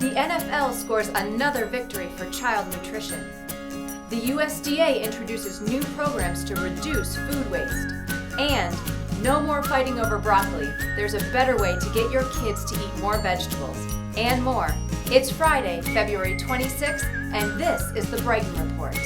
The NFL scores another victory for child nutrition. The USDA introduces new programs to reduce food waste. And no more fighting over broccoli. There's a better way to get your kids to eat more vegetables. And more. It's Friday, February 26th, and this is the Brighton Report.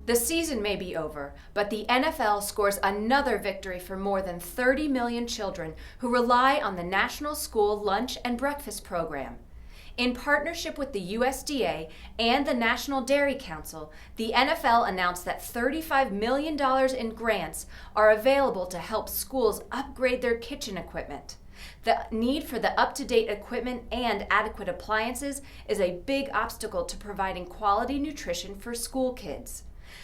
The season may be over, but the NFL scores another victory for more than 30 million children who rely on the National School Lunch and Breakfast Program. In partnership with the USDA and the National Dairy Council, the NFL announced that $35 million in grants are available to help schools upgrade their kitchen equipment. The need for the up-to-date equipment and adequate appliances is a big obstacle to providing quality nutrition for school kids.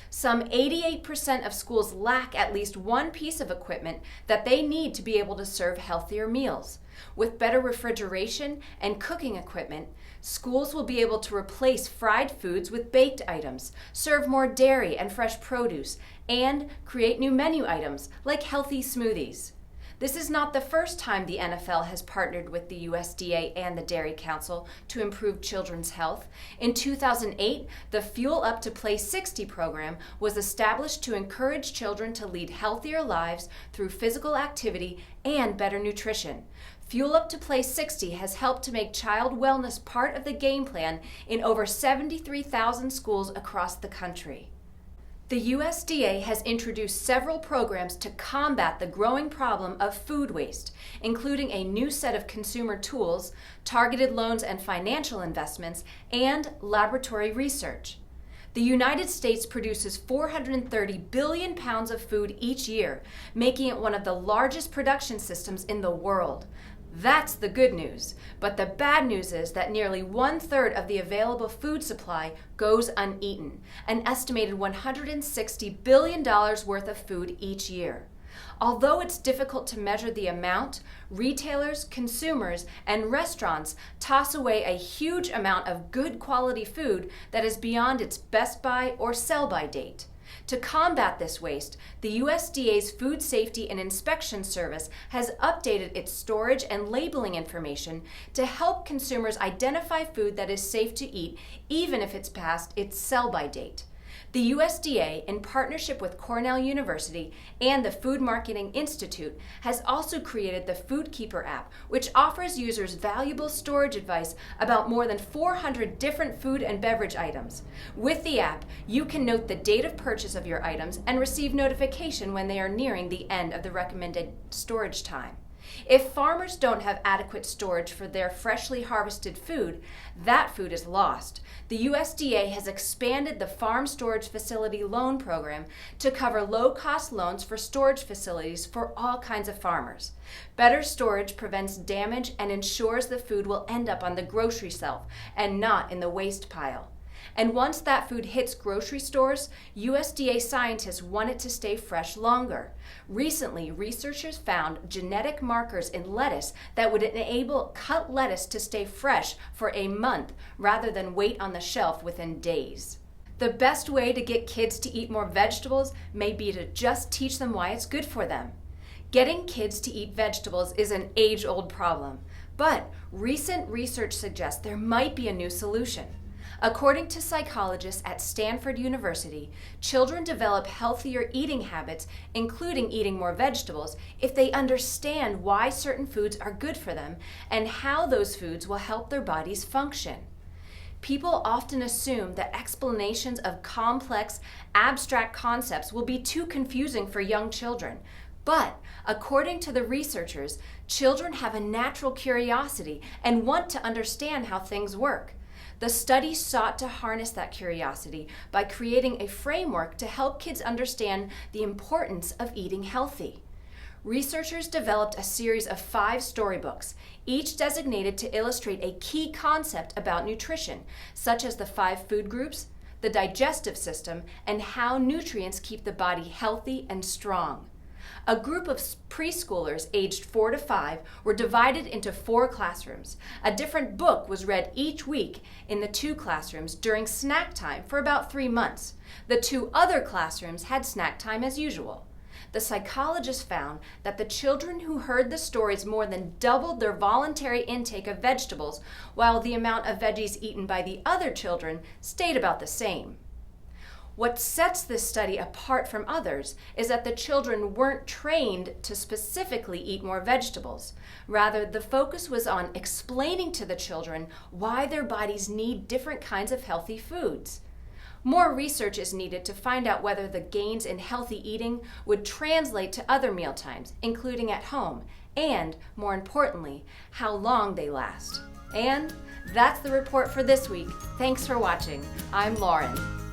Some 88% of schools lack at least one piece of equipment that they need to be able to serve healthier meals. With better refrigeration and cooking equipment, schools will be able to replace fried foods with baked items, serve more dairy and fresh produce, and create new menu items like healthy smoothies. This is not the first time the NFL has partnered with the USDA and the Dairy Council to improve children's health. In 2008, the Fuel Up to Play 60 program was established to encourage children to lead healthier lives through physical activity and better nutrition. Fuel Up to Play 60 has helped to make child wellness part of the game plan in over 73,000 schools across the country. The USDA has introduced several programs to combat the growing problem of food waste, including a new set of consumer tools, targeted loans and financial investments, and laboratory research. The United States produces 430 billion pounds of food each year, making it one of the largest production systems in the world. That's the good news, but the bad news is that nearly 1/3 of the available food supply goes uneaten, an estimated $160 billion worth of food each year. Although it's difficult to measure the amount, retailers, consumers, and restaurants toss away a huge amount of good quality food that is beyond its best by or sell-by date. To combat this waste, the USDA's Food Safety and Inspection Service has updated its storage and labeling information to help consumers identify food that is safe to eat, even if it's past its sell-by date. The USDA, in partnership with Cornell University and the Food Marketing Institute, has also created the Food Keeper app, which offers users valuable storage advice about more than 400 different food and beverage items. With the app, you can note the date of purchase of your items and receive notification when they are nearing the end of the recommended storage time. If farmers don't have adequate storage for their freshly harvested food, that food is lost. The USDA has expanded the Farm Storage Facility Loan Program to cover low-cost loans for storage facilities for all kinds of farmers. Better storage prevents damage and ensures the food will end up on the grocery shelf and not in the waste pile. And once that food hits grocery stores, USDA scientists want it to stay fresh longer. Recently, researchers found genetic markers in lettuce that would enable cut lettuce to stay fresh for a month rather than wait on the shelf within days. The best way to get kids to eat more vegetables may be to just teach them why it's good for them. Getting kids to eat vegetables is an age-old problem, but recent research suggests there might be a new solution. According to psychologists at Stanford University, children develop healthier eating habits, including eating more vegetables, if they understand why certain foods are good for them and how those foods will help their bodies function. People often assume that explanations of complex, abstract concepts will be too confusing for young children. But, according to the researchers, children have a natural curiosity and want to understand how things work. The study sought to harness that curiosity by creating a framework to help kids understand the importance of eating healthy. Researchers developed a series of 5 storybooks, each designated to illustrate a key concept about nutrition, such as the 5 food groups, the digestive system, and how nutrients keep the body healthy and strong. A group of preschoolers aged 4 to 5 were divided into 4 classrooms. A different book was read each week in the 2 classrooms during snack time for about 3 months. The 2 other classrooms had snack time as usual. The psychologist found that the children who heard the stories more than doubled their voluntary intake of vegetables, while the amount of veggies eaten by the other children stayed about the same. What sets this study apart from others is that the children weren't trained to specifically eat more vegetables. Rather, the focus was on explaining to the children why their bodies need different kinds of healthy foods. More research is needed to find out whether the gains in healthy eating would translate to other mealtimes, including at home, and, more importantly, how long they last. And that's the report for this week. Thanks for watching. I'm Lauren.